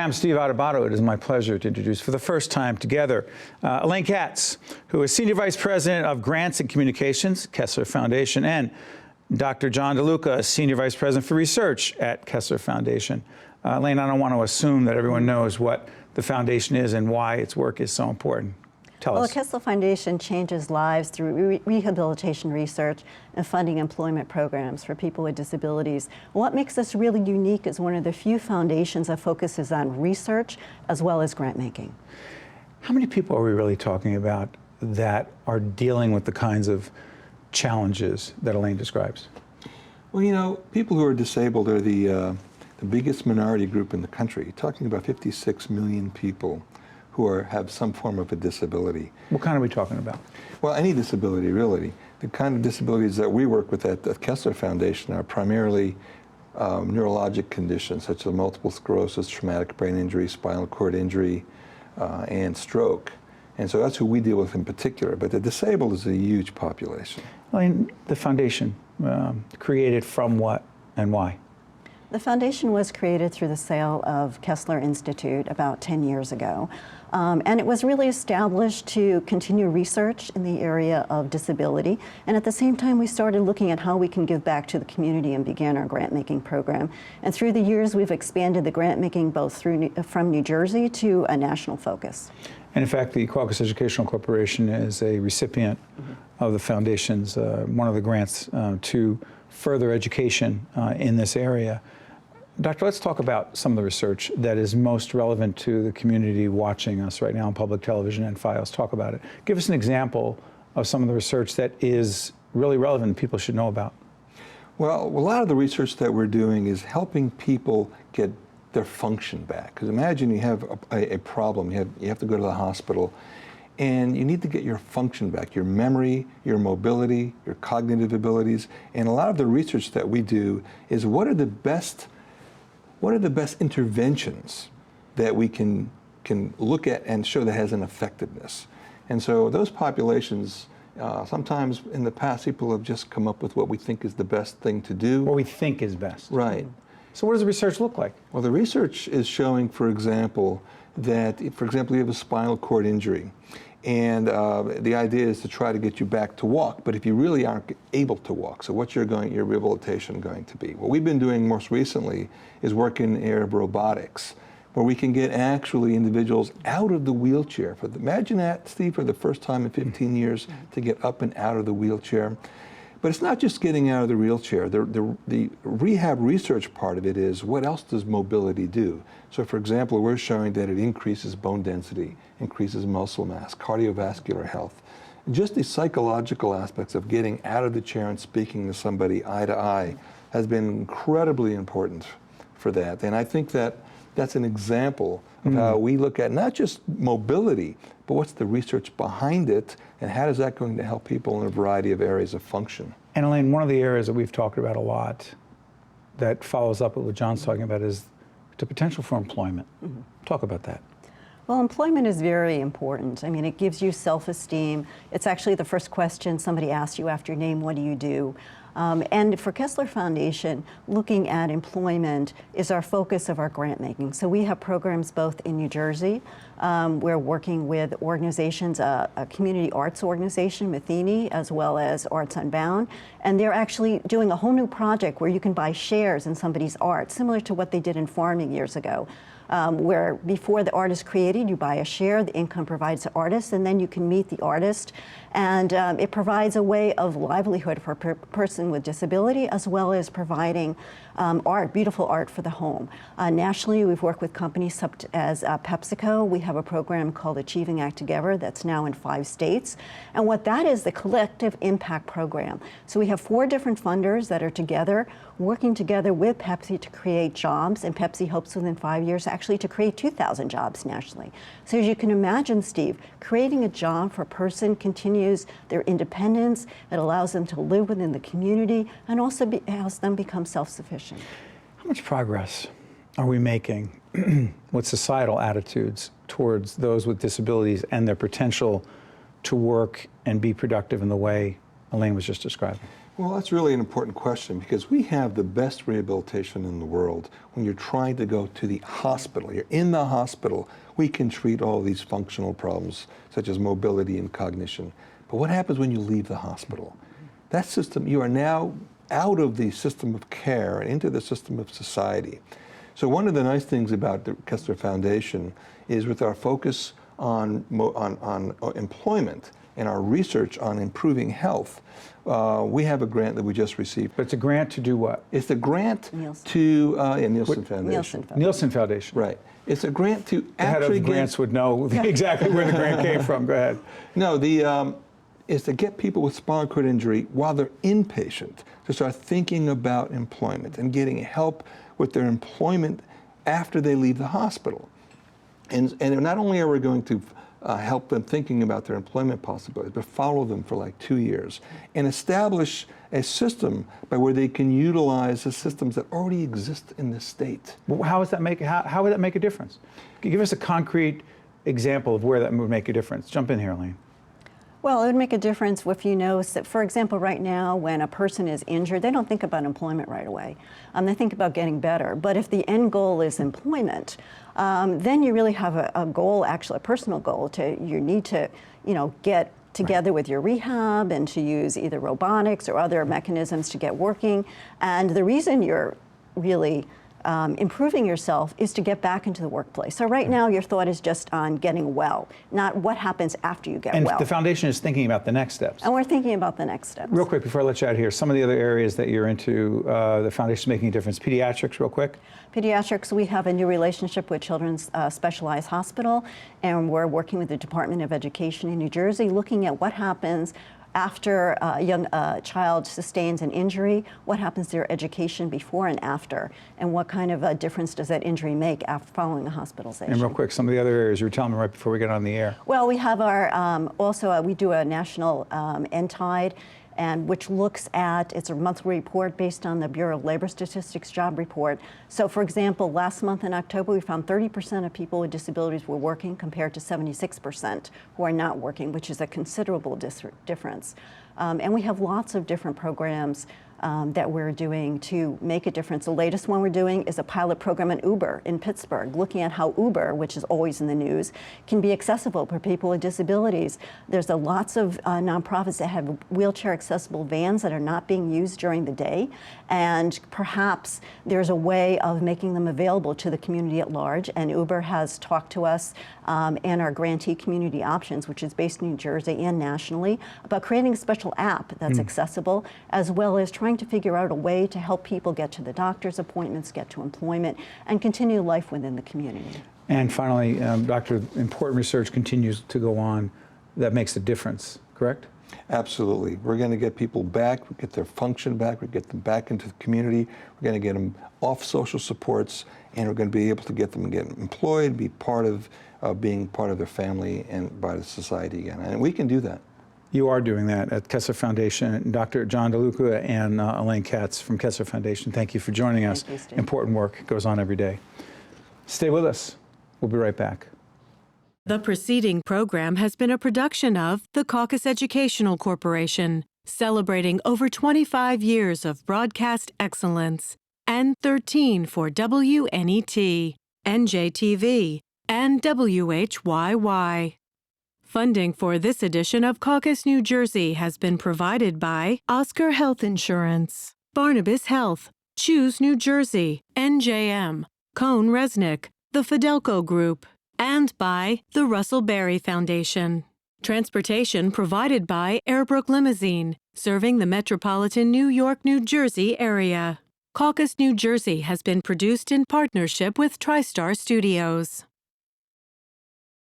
I'm Steve Adubato. It is my pleasure to introduce for the first time together Elaine Katz, who is Senior Vice President of Grants and Communications, Kessler Foundation, and Dr. John Deluca, Senior Vice President for Research at Kessler Foundation. Elaine, I don't want to assume that everyone knows what the foundation is and why its work is so important. Tell us. Well, the Kessler Foundation changes lives through rehabilitation research and funding employment programs for people with disabilities. What makes us really unique is one of the few foundations that focuses on research as well as grant making. How many people are we really talking about that are dealing with the kinds of challenges that Elaine describes? Well, you know, people who are disabled are the biggest minority group in the country. You're talking about 56 million people who have some form of a disability. What kind are we talking about? Well, any disability, really. The kind of disabilities that we work with at the Kessler Foundation are primarily neurologic conditions such as multiple sclerosis, traumatic brain injury, spinal cord injury, and stroke. And so that's who we deal with in particular. But the disabled is a huge population. Elaine, the foundation created from what and why? The foundation was created through the sale of Kessler Institute about 10 years ago. And it was really established to continue research in the area of disability. And at the same time, we started looking at how we can give back to the community and began our grant-making program. And through the years, we've expanded the grant-making both from New Jersey to a national focus. And in fact, the Caucus Educational Corporation is a recipient of the foundation's, one of the grants to further education in this area. Doctor, let's talk about some of the research that is most relevant to the community watching us right now on public television and FIOS. Talk about it. Give us an example of some of the research that is really relevant and people should know about. Well, a lot of the research that we're doing is helping people get their function back. Because imagine you have a problem, you have to go to the hospital, and you need to get your function back, your memory, your mobility, your cognitive abilities. And a lot of the research that we do is what are the best interventions that we can look at and show that has an effectiveness. And so those populations, sometimes in the past, people have just come up with what we think is the best thing to do. What we think is best. Right. So what does the research look like? Well, the research is showing, for example, that, you have a spinal cord injury. And the idea is to try to get you back to walk, but if you really aren't able to walk, so what's your rehabilitation going to be? What we've been doing most recently is work in the area of robotics, where we can get actually individuals out of the wheelchair. Imagine that, Steve, for the first time in 15 years to get up and out of the wheelchair. But it's not just getting out of the wheelchair. The rehab research part of it is what else does mobility do? So for example, we're showing that it increases bone density, increases muscle mass, cardiovascular health. And just the psychological aspects of getting out of the chair and speaking to somebody eye to eye has been incredibly important for that. And I think that that's an example of how we look at not just mobility, but what's the research behind it, and how is that going to help people in a variety of areas of function. And Elaine, one of the areas that we've talked about a lot that follows up with what John's talking about is the potential for employment. Talk about that. Well, employment is very important. I mean, it gives you self-esteem. It's actually the first question somebody asks you after your name, what do you do? And for Kessler Foundation, looking at employment is our focus of our grant making. So we have programs both in New Jersey. We're working with organizations, a community arts organization, Matheny, as well as Arts Unbound. And they're actually doing a whole new project where you can buy shares in somebody's art, similar to what they did in farming years ago. Where before the art is created, you buy a share, the income provides the artist, and then you can meet the artist. And it provides a way of livelihood for a person with disability, as well as providing art, beautiful art for the home. Nationally, we've worked with companies such as PepsiCo. We have a program called Achieving Act Together that's now in 5 states. And what that is, the collective impact program. So we have 4 different funders that are together, working together with Pepsi to create jobs, and Pepsi hopes within 5 years actually to create 2,000 jobs nationally. So as you can imagine, Steve, creating a job for a person continues their independence. It allows them to live within the community and also helps them become self-sufficient. How much progress are we making with societal attitudes towards those with disabilities and their potential to work and be productive in the way Elaine was just describing? Well, that's really an important question because we have the best rehabilitation in the world. When you're trying to go to the hospital, you're in the hospital, we can treat all these functional problems such as mobility and cognition. But what happens when you leave the hospital? That system, you are now out of the system of care and into the system of society. So one of the nice things about the Kessler Foundation is with our focus on employment and our research on improving health, we have a grant that we just received. But it's a grant to do what? It's a grant Nielsen. to Nielsen Foundation. Nielsen Foundation. Nielsen Foundation. Right. It's a grant to The head actually of grants would know exactly where the grant came from. Go ahead. No, the is to get people with spinal cord injury while they're inpatient to start thinking about employment and getting help with their employment after they leave the hospital. And not only are we going to help them thinking about their employment possibilities, but follow them for like 2 years and establish a system by where they can utilize the systems that already exist in the state. Well, how would that make a difference? Give us a concrete example of where that would make a difference. Jump in here, Elaine. Well, it would make a difference if you know that, for example, right now when a person is injured, they don't think about employment right away. They think about getting better. But if the end goal is employment, then you really have a goal, actually a personal goal. You need to, get together with your rehab and to use either robotics or other mechanisms to get working. And the reason you're really improving yourself is to get back into the workplace. So right now your thought is just on getting well, not what happens after you get well. And the foundation is thinking about the next steps. And we're thinking about the next steps. Real quick, before I let you out here, some of the other areas that you're into, the foundation's making a difference. Pediatrics, real quick. Pediatrics, we have a new relationship with Children's Specialized Hospital, and we're working with the Department of Education in New Jersey, looking at what happens after a young child sustains an injury, what happens to their education before and after, and what kind of a difference does that injury make after following a hospitalization. And real quick, some of the other areas you were telling me right before we get on the air. Well, we have our, we do a national NTIDE, and which looks at, it's a monthly report based on the Bureau of Labor Statistics job report. So for example, last month in October, we found 30% of people with disabilities were working compared to 76% who are not working, which is a considerable difference. And we have lots of different programs that we're doing to make a difference. The latest one we're doing is a pilot program in Uber in Pittsburgh, looking at how Uber, which is always in the news, can be accessible for people with disabilities. There's lots of nonprofits that have wheelchair accessible vans that are not being used during the day, and perhaps there's a way of making them available to the community at large, and Uber has talked to us and our grantee Community Options, which is based in New Jersey and nationally, about creating a special app that's accessible, as well as trying to figure out a way to help people get to the doctor's appointments, get to employment, and continue life within the community. And finally, Doctor, important research continues to go on that makes a difference, correct? Absolutely. We're going to get people back, get their function back, we get them back into the community, we're going to get them off social supports, and we're going to be able to get them employed, be part of being part of their family and by the society again. And we can do that. You are doing that at Kessler Foundation. Dr. John Deluca and Elaine Katz from Kessler Foundation, thank you for joining us. Thank you, Steve. Important work goes on every day. Stay with us. We'll be right back. The preceding program has been a production of the Caucus Educational Corporation, celebrating over 25 years of broadcast excellence, and 13 for WNET, NJTV, and WHYY. Funding for this edition of Caucus New Jersey has been provided by Oscar Health Insurance, Barnabas Health, Choose New Jersey, NJM, Cone Resnick, the Fidelco Group, and by the Russell Berry Foundation. Transportation provided by Airbrook Limousine, serving the metropolitan New York, New Jersey area. Caucus New Jersey has been produced in partnership with TriStar Studios.